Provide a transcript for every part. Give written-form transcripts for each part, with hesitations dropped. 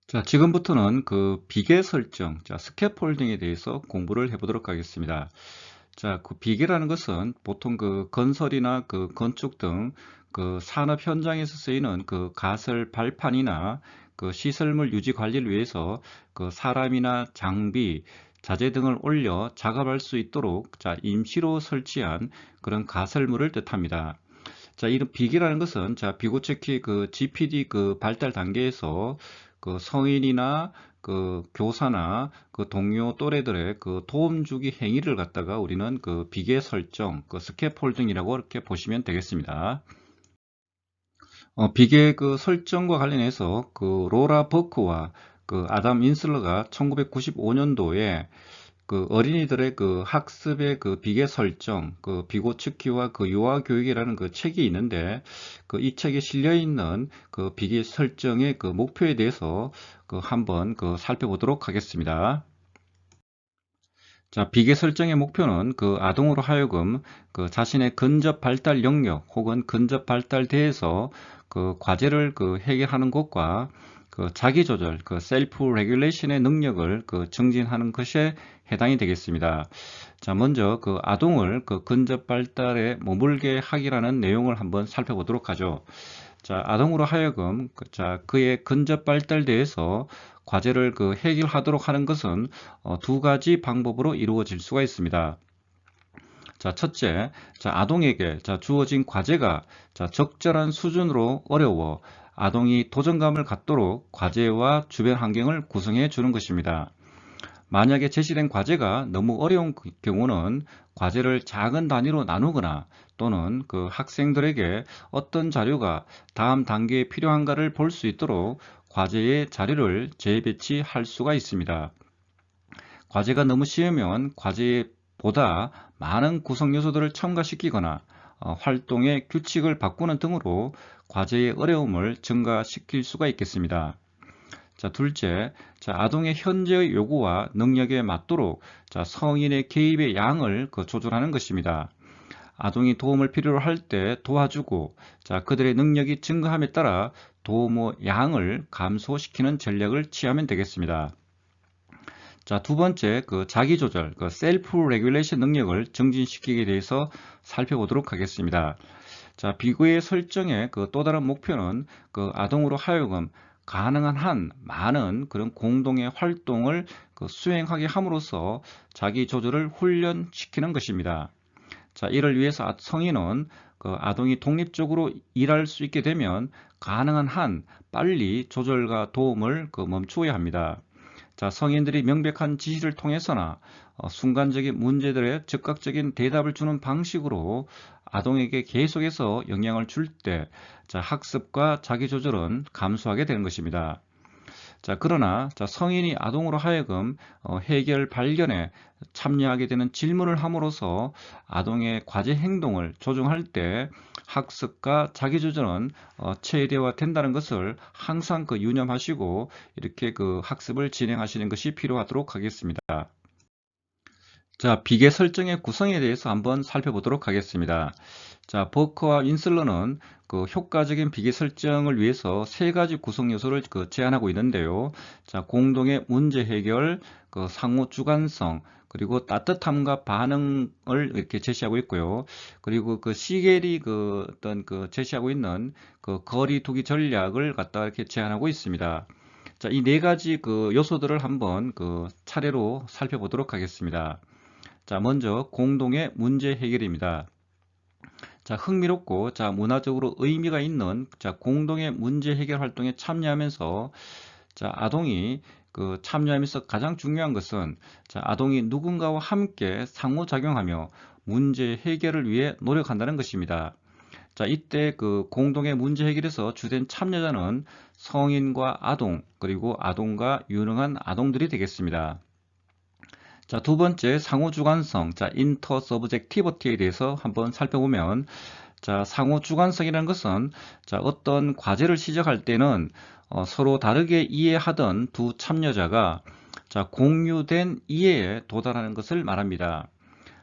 자, 지금부터는 그 비계 설정, 자, 스캐폴딩에 대해서 공부를 해보도록 하겠습니다. 자, 그 비계라는 것은 보통 그 건설이나 그 건축 등 그 산업 현장에서 쓰이는 그 가설 발판이나 그 시설물 유지 관리를 위해서 그 사람이나 장비, 자재 등을 올려 작업할 수 있도록 자, 임시로 설치한 그런 가설물을 뜻합니다. 자, 이런 비계라는 것은 자, 비고체키 그 GPD 그 발달 단계에서 그 성인이나 그 교사나 그 동료 또래들의 그 도움 주기 행위를 갖다가 우리는 그 비계 설정, 그 스캐폴딩이라고 이렇게 보시면 되겠습니다. 비계 그 설정과 관련해서 그 로라 버크와 그 아담 인슬러가 1995년도에 그 어린이들의 그 학습의 그 비계 설정, 그 비고치키와 그 유아 교육이라는 그 책이 있는데 그 이 책에 실려 있는 그 비계 설정의 그 목표에 대해서 그 한번 그 살펴보도록 하겠습니다. 자, 비계 설정의 목표는 그 아동으로 하여금 그 자신의 근접 발달 영역 혹은 근접 발달대에서 그 과제를 그 해결하는 것과 그 자기 조절, 그 셀프 레귤레이션의 능력을 그 증진하는 것에 해당이 되겠습니다. 자, 먼저 그 아동을 그 근접 발달에 머물게 하기라는 내용을 한번 살펴보도록 하죠. 자, 아동으로 하여금 자, 그의 근접 발달대에서 과제를 그 해결하도록 하는 것은 두 가지 방법으로 이루어질 수가 있습니다. 자, 첫째, 자, 아동에게 자, 주어진 과제가 자, 적절한 수준으로 어려워 아동이 도전감을 갖도록 과제와 주변 환경을 구성해 주는 것입니다. 만약에 제시된 과제가 너무 어려운 경우는 과제를 작은 단위로 나누거나 또는 그 학생들에게 어떤 자료가 다음 단계에 필요한가를 볼 수 있도록 과제의 자료를 재배치할 수가 있습니다. 과제가 너무 쉬우면 과제보다 많은 구성 요소들을 첨가시키거나 활동의 규칙을 바꾸는 등으로 과제의 어려움을 증가시킬 수가 있겠습니다. 자, 둘째, 자, 아동의 현재의 요구와 능력에 맞도록 자, 성인의 개입의 양을 조절하는 것입니다. 아동이 도움을 필요로 할 때 도와주고, 자, 그들의 능력이 증가함에 따라 도움의 양을 감소시키는 전략을 취하면 되겠습니다. 자, 두 번째, 그 자기 조절, 그 셀프 레귤레이션 능력을 증진시키기 위해서 살펴보도록 하겠습니다. 자, 비교의 설정의 그 또 다른 목표는 그 아동으로 하여금 가능한 한 많은 그런 공동의 활동을 그 수행하게 함으로써 자기 조절을 훈련시키는 것입니다. 자, 이를 위해서 성인은 그 아동이 독립적으로 일할 수 있게 되면 가능한 한 빨리 조절과 도움을 그 멈추어야 합니다. 자, 성인들이 명백한 지시를 통해서나 순간적인 문제들의 즉각적인 대답을 주는 방식으로 아동에게 계속해서 영향을 줄 때, 자, 학습과 자기조절은 감소하게 되는 것입니다. 자, 그러나 자, 성인이 아동으로 하여금 해결 발견에 참여하게 되는 질문을 함으로써 아동의 과제 행동을 조정할 때 학습과 자기조절은 최대화된다는 것을 항상 그 유념하시고 이렇게 그 학습을 진행하시는 것이 필요하도록 하겠습니다. 자, 비계 설정의 구성에 대해서 한번 살펴보도록 하겠습니다. 자, 버커와 윈슬러는 그 효과적인 비계 설정을 위해서 세 가지 구성 요소를 그 제안하고 있는데요. 자, 공동의 문제 해결, 그 상호 주관성, 그리고 따뜻함과 반응을 이렇게 제시하고 있고요. 그리고 그 시겔이 그 어떤 그 제시하고 있는 그 거리 두기 전략을 갖다 이렇게 제안하고 있습니다. 자, 이 네 가지 그 요소들을 한번 그 차례로 살펴보도록 하겠습니다. 자, 먼저 공동의 문제 해결입니다. 자, 흥미롭고 자, 문화적으로 의미가 있는 자, 공동의 문제 해결 활동에 참여하면서 자, 아동이 그 참여하면서 가장 중요한 것은 자, 아동이 누군가와 함께 상호작용하며 문제 해결을 위해 노력한다는 것입니다. 자, 이때 그 공동의 문제 해결에서 주된 참여자는 성인과 아동, 그리고 아동과 유능한 아동들이 되겠습니다. 자, 두 번째 상호주관성, 자, 인터 서브젝티버티에 대해서 한번 살펴보면 자, 상호 주관성이라는 것은 자, 어떤 과제를 시작할 때는 서로 다르게 이해하던 두 참여자가 자, 공유된 이해에 도달하는 것을 말합니다.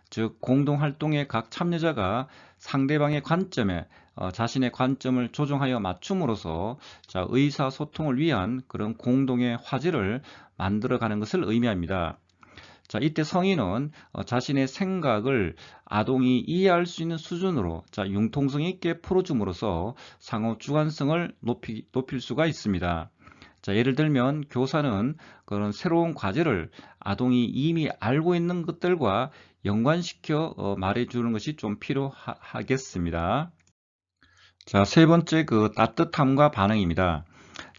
즉, 공동 활동의 각 참여자가 상대방의 관점에 자신의 관점을 조정하여 맞춤으로써 자, 의사소통을 위한 그런 공동의 화제를 만들어가는 것을 의미합니다. 자, 이때 성인은 자신의 생각을 아동이 이해할 수 있는 수준으로 자, 융통성 있게 풀어줌으로써 상호 주관성을 높일 수가 있습니다. 자, 예를 들면 교사는 그런 새로운 과제를 아동이 이미 알고 있는 것들과 연관시켜 말해주는 것이 좀 필요하겠습니다. 자, 세 번째 그 따뜻함과 반응입니다.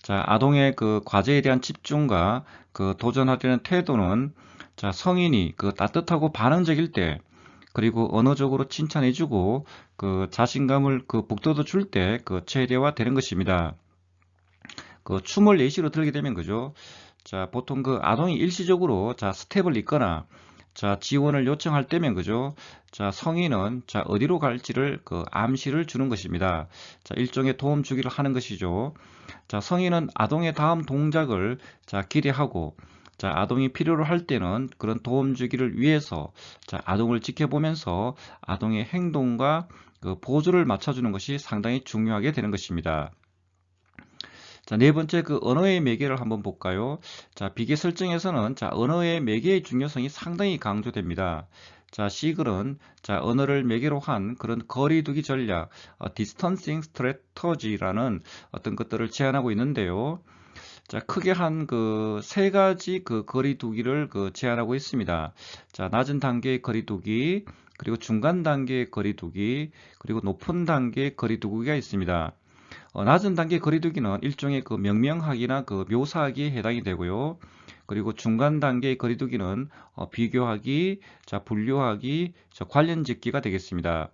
자, 아동의 그 과제에 대한 집중과 그 도전하려는 태도는 자, 성인이 그 따뜻하고 반응적일 때 그리고 언어적으로 칭찬해주고 그 자신감을 그 북돋워 줄 때 그 최대화되는 것입니다. 그 춤을 예시로 들게 되면 그죠? 자, 보통 그 아동이 일시적으로 자, 스텝을 잇거나 자, 지원을 요청할 때면 그죠? 자, 성인은 자, 어디로 갈지를 그 암시를 주는 것입니다. 자, 일종의 도움 주기를 하는 것이죠. 자, 성인은 아동의 다음 동작을 자, 기대하고 자, 아동이 필요로 할 때는 그런 도움 주기를 위해서 자, 아동을 지켜보면서 아동의 행동과 그 보조를 맞춰주는 것이 상당히 중요하게 되는 것입니다. 자, 네 번째 그 언어의 매개를 한번 볼까요? 자, 비계 설정에서는 자, 언어의 매개의 중요성이 상당히 강조됩니다. 자, 시글은 자, 언어를 매개로 한 그런 거리두기 전략, 디스턴싱 스트래터지라는 어떤 것들을 제안하고 있는데요. 자, 크게 한 그 세 가지 그 거리두기를 그 제안하고 있습니다. 자, 낮은 단계의 거리두기, 그리고 중간 단계의 거리두기, 그리고 높은 단계의 거리두기가 있습니다. 낮은 단계 거리두기는 일종의 그 명명하기나 그 묘사하기에 해당이 되고요. 그리고 중간 단계의 거리두기는 비교하기, 자, 분류하기, 자, 관련 짓기가 되겠습니다.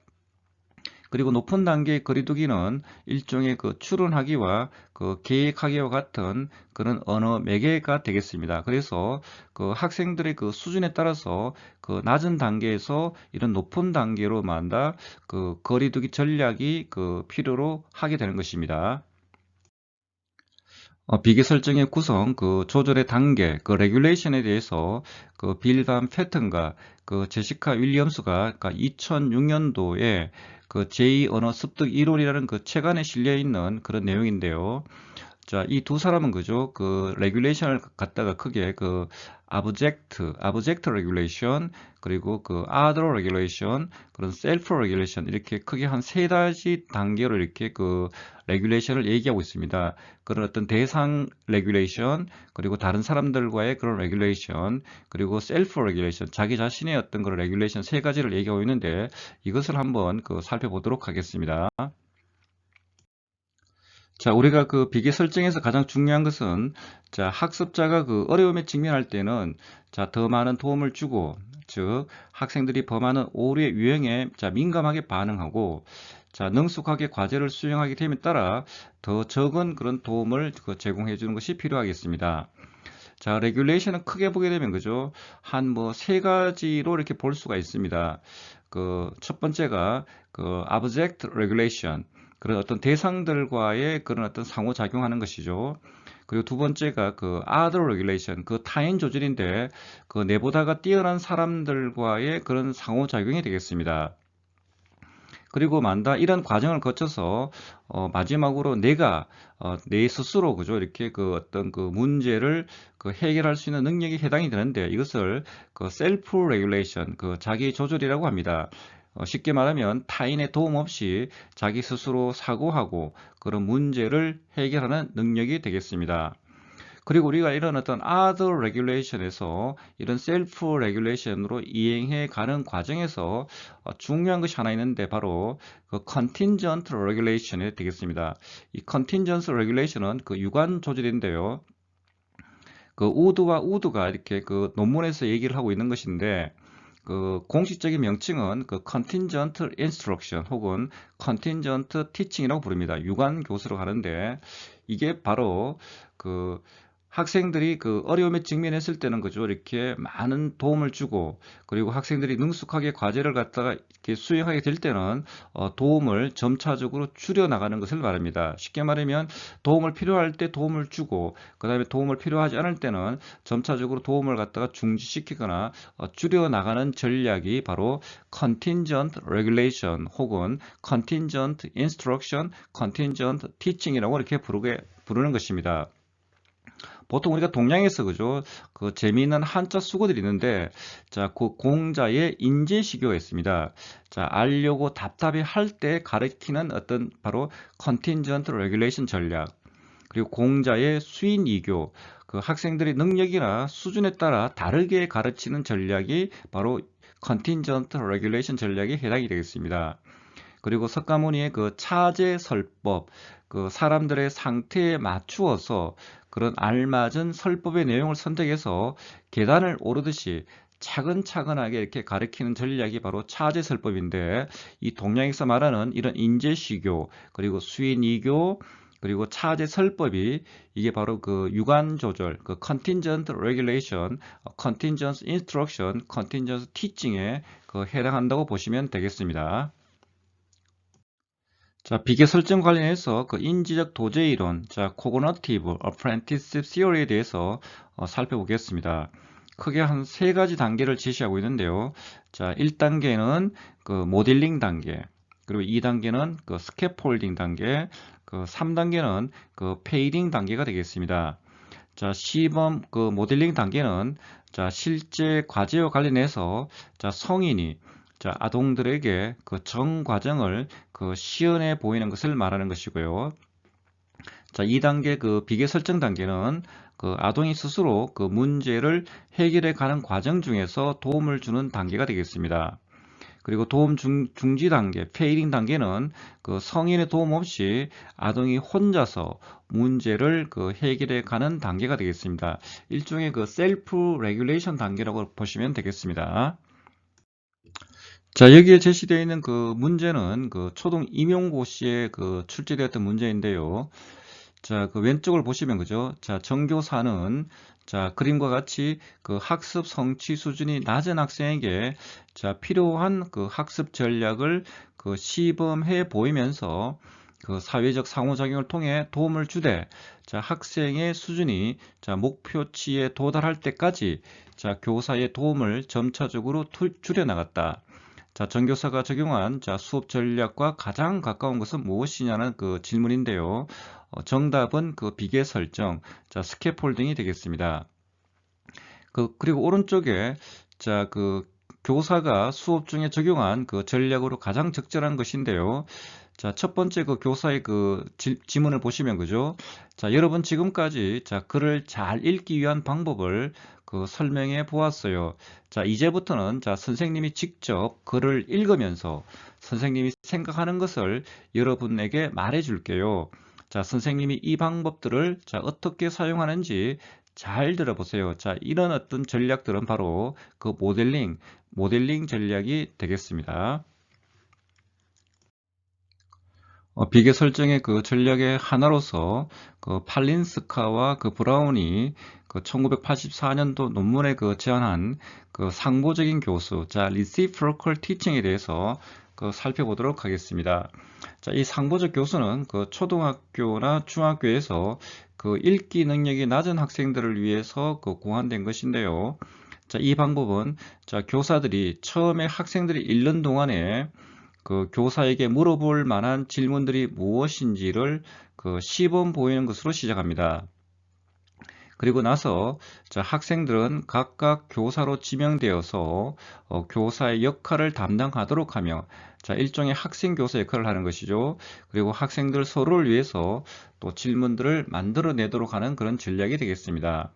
그리고 높은 단계의 거리두기는 일종의 그 추론하기와 그 계획하기와 같은 그런 언어 매개가 되겠습니다. 그래서 그 학생들의 그 수준에 따라서 그 낮은 단계에서 이런 높은 단계로 만다 그 거리두기 전략이 그 필요로 하게 되는 것입니다. 비계 설정의 구성, 그 조절의 단계, 그 레귤레이션에 대해서 그 빌반 패턴과 그 제시카 윌리엄스가 2006년도에 그 제2언어 습득 이론이라는 그 책 안에 실려 있는 그런 내용인데요. 자, 이 두 사람은 그죠? 그 레귤레이션을 갖다가 크게 그 아브젝트 레귤레이션 그리고 그 other 레귤레이션 그런 셀프 레귤레이션 이렇게 크게 한 세 가지 단계로 이렇게 그 레귤레이션을 얘기하고 있습니다. 그런 어떤 대상 레귤레이션 그리고 다른 사람들과의 그런 레귤레이션 그리고 셀프 레귤레이션 자기 자신의 어떤 그런 레귤레이션 세 가지를 얘기하고 있는데 이것을 한번 그 살펴보도록 하겠습니다. 자, 우리가 그 비계 설정에서 가장 중요한 것은 자, 학습자가 그 어려움에 직면할 때는 자, 더 많은 도움을 주고 즉 학생들이 범하는 오류의 유형에 자, 민감하게 반응하고 자, 능숙하게 과제를 수행하게 됨에 따라 더 적은 그런 도움을 그 제공해 주는 것이 필요하겠습니다. 자, 레귤레이션은 크게 보게 되면 그죠? 한 뭐 세 가지로 이렇게 볼 수가 있습니다. 그 첫 번째가 그 object regulation 그런 어떤 대상들과의 그런 어떤 상호작용하는 것이죠. 그리고 두 번째가 그 other regulation, 그 타인 조절인데 그 내보다가 뛰어난 사람들과의 그런 상호작용이 되겠습니다. 그리고 만다 이런 과정을 거쳐서 마지막으로 내가 내 스스로 그죠 이렇게 그 어떤 그 문제를 그 해결할 수 있는 능력이 해당이 되는데 이것을 그 셀프 레귤레이션 그 자기 조절이라고 합니다. 쉽게 말하면 타인의 도움 없이 자기 스스로 사고하고 그런 문제를 해결하는 능력이 되겠습니다. 그리고 우리가 이런 어떤 other regulation에서 이런 self regulation으로 이행해 가는 과정에서 중요한 것이 하나 있는데 바로 그 contingent regulation이 되겠습니다. 이 contingent regulation은 그 유관 조절인데요. 그 would와 would가 이렇게 그 논문에서 얘기를 하고 있는 것인데 그 공식적인 명칭은 그 contingent instruction 혹은 contingent teaching이라고 부릅니다. 유관 교수로 하는데 이게 바로 그 학생들이 그 어려움에 직면했을 때는 그죠, 이렇게 많은 도움을 주고, 그리고 학생들이 능숙하게 과제를 갖다가 이렇게 수행하게 될 때는 도움을 점차적으로 줄여 나가는 것을 말합니다. 쉽게 말하면 도움을 필요할 때 도움을 주고, 그 다음에 도움을 필요하지 않을 때는 점차적으로 도움을 갖다가 중지시키거나 줄여 나가는 전략이 바로 contingent regulation 혹은 contingent instruction, contingent teaching이라고 이렇게 부르는 것입니다. 보통 우리가 동양에서 그죠, 그 재미있는 한자 수고들이 있는데, 자, 그 공자의 인재시교가 있습니다. 자, 알려고 답답해 할 때 가르치는 어떤 바로 contingent regulation 전략, 그리고 공자의 수인이교, 그 학생들의 능력이나 수준에 따라 다르게 가르치는 전략이 바로 contingent regulation 전략에 해당이 되겠습니다. 그리고 석가모니의 그 차제설법, 그 사람들의 상태에 맞추어서 그런 알맞은 설법의 내용을 선택해서 계단을 오르듯이 차근차근하게 이렇게 가르치는 전략이 바로 차제설법인데, 이 동양에서 말하는 이런 인재시교, 그리고 수인이교, 그리고 차제설법이 이게 바로 그 유관조절, 그 contingent regulation, contingent instruction, contingent teaching에 그 해당한다고 보시면 되겠습니다. 자, 비계 설정 관련해서 그 인지적 도제 이론, 자, Cognitive Apprentice Theory에 대해서 살펴보겠습니다. 크게 한 세 가지 단계를 제시하고 있는데요. 자, 1단계는 그 모델링 단계, 그리고 2단계는 그 스캐폴딩 단계, 그 3단계는 그 페이딩 단계가 되겠습니다. 자, 시범 그 모델링 단계는 자, 실제 과제와 관련해서 자, 성인이 자, 아동들에게 그 정 과정을 그 시연해 보이는 것을 말하는 것이고요. 자, 2단계 그 비계 설정 단계는 그 아동이 스스로 그 문제를 해결해 가는 과정 중에서 도움을 주는 단계가 되겠습니다. 그리고 도움 중지 단계, 페이링 단계는 그 성인의 도움 없이 아동이 혼자서 문제를 그 해결해 가는 단계가 되겠습니다. 일종의 그 셀프 레귤레이션 단계라고 보시면 되겠습니다. 자, 여기에 제시되어 있는 그 문제는 그 초등 임용고시에 그 출제되었던 문제인데요. 자, 그 왼쪽을 보시면 그죠? 자, 정교사는 자, 그림과 같이 그 학습 성취 수준이 낮은 학생에게 자, 필요한 그 학습 전략을 그 시범해 보이면서 그 사회적 상호작용을 통해 도움을 주되, 자, 학생의 수준이 자, 목표치에 도달할 때까지 자, 교사의 도움을 점차적으로 줄여 나갔다. 자, 정교사가 적용한 자, 수업 전략과 가장 가까운 것은 무엇이냐는 그 질문인데요. 정답은 그 비계 설정, 자, 스캐폴딩이 되겠습니다. 그리고 오른쪽에 자, 그 교사가 수업 중에 적용한 그 전략으로 가장 적절한 것인데요. 자, 첫 번째 그 교사의 그 지문을 보시면 그죠? 자, 여러분 지금까지 자, 글을 잘 읽기 위한 방법을 그 설명해 보았어요. 자, 이제부터는 자, 선생님이 직접 글을 읽으면서 선생님이 생각하는 것을 여러분에게 말해 줄게요. 자, 선생님이 이 방법들을 자, 어떻게 사용하는지 잘 들어보세요. 자, 이런 어떤 전략들은 바로 그 모델링 전략이 되겠습니다. 비계 설정의 그 전략의 하나로서 그 팔린스카와 그 브라운이 그 1984년도 논문에 그 제안한 그 상보적인 교수, 자, reciprocal teaching에 대해서 그 살펴보도록 하겠습니다. 자, 이 상보적 교수는 그 초등학교나 중학교에서 그 읽기 능력이 낮은 학생들을 위해서 그 고안된 것인데요. 자, 이 방법은 자, 교사들이 처음에 학생들이 읽는 동안에 그 교사에게 물어볼 만한 질문들이 무엇인지를 그 시범 보이는 것으로 시작합니다. 그리고 나서 자, 학생들은 각각 교사로 지명되어서 교사의 역할을 담당하도록 하며, 자, 일종의 학생 교사 역할을 하는 것이죠. 그리고 학생들 서로를 위해서 또 질문들을 만들어내도록 하는 그런 전략이 되겠습니다.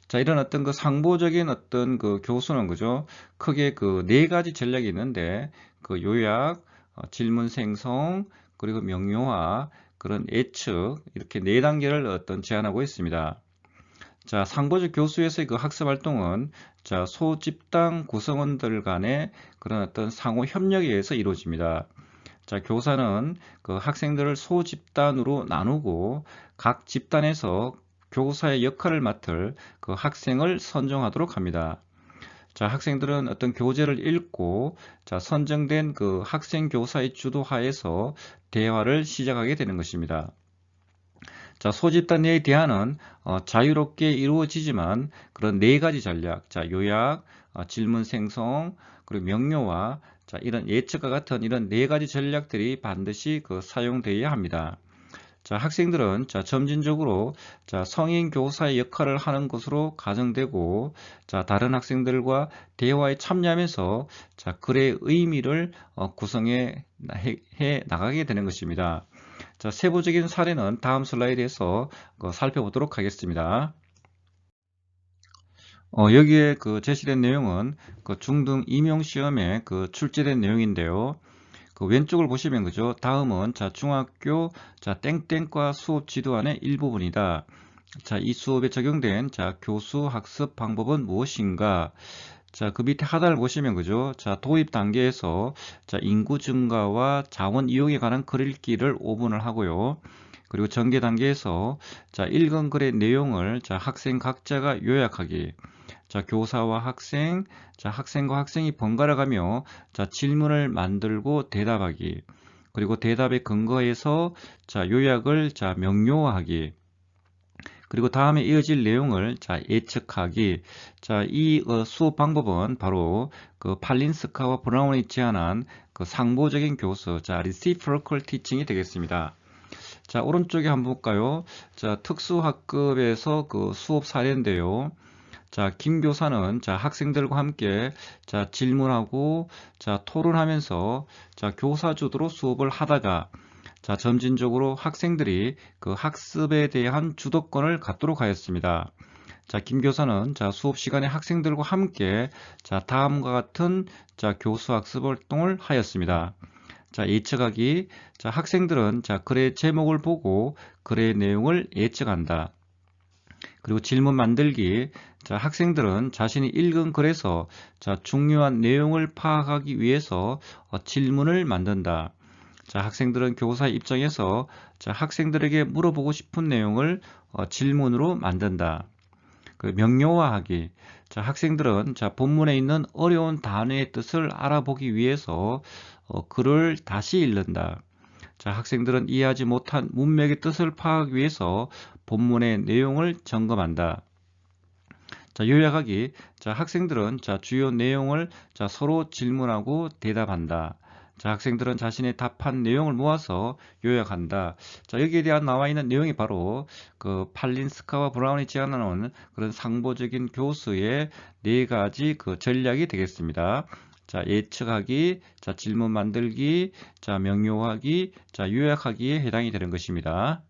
자, 이런 어떤 그 상보적인 어떤 그 교수는 그죠? 크게 그 네 가지 전략이 있는데, 그 요약, 질문 생성, 그리고 명료화, 그런 예측, 이렇게 네 단계를 어떤 제안하고 있습니다. 자, 상보적 교수에서의 그 학습 활동은 자, 소집단 구성원들 간의 그런 어떤 상호 협력에 의해서 이루어집니다. 자, 교사는 그 학생들을 소집단으로 나누고 각 집단에서 교사의 역할을 맡을 그 학생을 선정하도록 합니다. 자, 학생들은 어떤 교재를 읽고 자, 선정된 그 학생 교사의 주도하에서 대화를 시작하게 되는 것입니다. 자, 소집단 내의 대화는 자유롭게 이루어지지만 그런 네 가지 전략, 자, 요약, 질문 생성, 그리고 명료화, 자, 이런 예측과 같은 이런 네 가지 전략들이 반드시 사용되어야 합니다. 자, 학생들은 자, 점진적으로 자, 성인 교사의 역할을 하는 것으로 가정되고 자, 다른 학생들과 대화에 참여하면서 자, 글의 의미를 구성해 나가게 되는 것입니다. 자, 세부적인 사례는 다음 슬라이드에서 살펴보도록 하겠습니다. 여기에 제시된 내용은 중등 임용시험에 출제된 내용인데요. 왼쪽을 보시면 그죠? 다음은 자, 중학교 자, 땡땡과 수업 지도안의 일부분이다. 자, 이 수업에 적용된 자, 교수 학습 방법은 무엇인가? 자, 그 밑에 하단을 보시면 그죠? 자, 도입 단계에서 자, 인구 증가와 자원 이용에 관한 글 읽기를 5분을 하고요. 그리고 전개 단계에서 자, 읽은 글의 내용을 자, 학생 각자가 요약하기. 자, 교사와 학생, 자, 학생과 학생이 번갈아 가며 자, 질문을 만들고 대답하기. 그리고 대답에 근거해서 자, 요약을 자, 명료하기. 그리고 다음에 이어질 내용을 자, 예측하기. 자, 이 수업 방법은 바로 팔린스카와 브라운이 제안한 상보적인 교수, 자, reciprocal teaching이 되겠습니다. 자, 오른쪽에 한번 볼까요? 자, 특수학급에서 수업 사례인데요. 자, 김 교사는 자, 학생들과 함께 자, 질문하고 자, 토론하면서 자, 교사 주도로 수업을 하다가 자, 점진적으로 학생들이 학습에 대한 주도권을 갖도록 하였습니다. 자, 김 교사는 자, 수업 시간에 학생들과 함께 자, 다음과 같은 자, 교수 학습 활동을 하였습니다. 자, 예측하기. 자, 학생들은 자, 글의 제목을 보고 글의 내용을 예측한다. 그리고 질문 만들기. 자, 학생들은 자신이 읽은 글에서 자, 중요한 내용을 파악하기 위해서 질문을 만든다. 자, 학생들은 교사의 입장에서 자, 학생들에게 물어보고 싶은 내용을 질문으로 만든다. 명료화하기. 자, 학생들은 자, 본문에 있는 어려운 단어의 뜻을 알아보기 위해서 글을 다시 읽는다. 자, 학생들은 이해하지 못한 문맥의 뜻을 파악하기 위해서 본문의 내용을 점검한다. 자, 요약하기. 자, 학생들은 자, 주요 내용을 자, 서로 질문하고 대답한다. 자, 학생들은 자신의 답한 내용을 모아서 요약한다. 자, 여기에 대한 나와 있는 내용이 바로 팔린스카와 브라운이 제안하는 그런 상보적인 교수의 네 가지 전략이 되겠습니다. 자, 예측하기, 자, 질문 만들기, 자, 명료하기, 자, 요약하기에 해당이 되는 것입니다.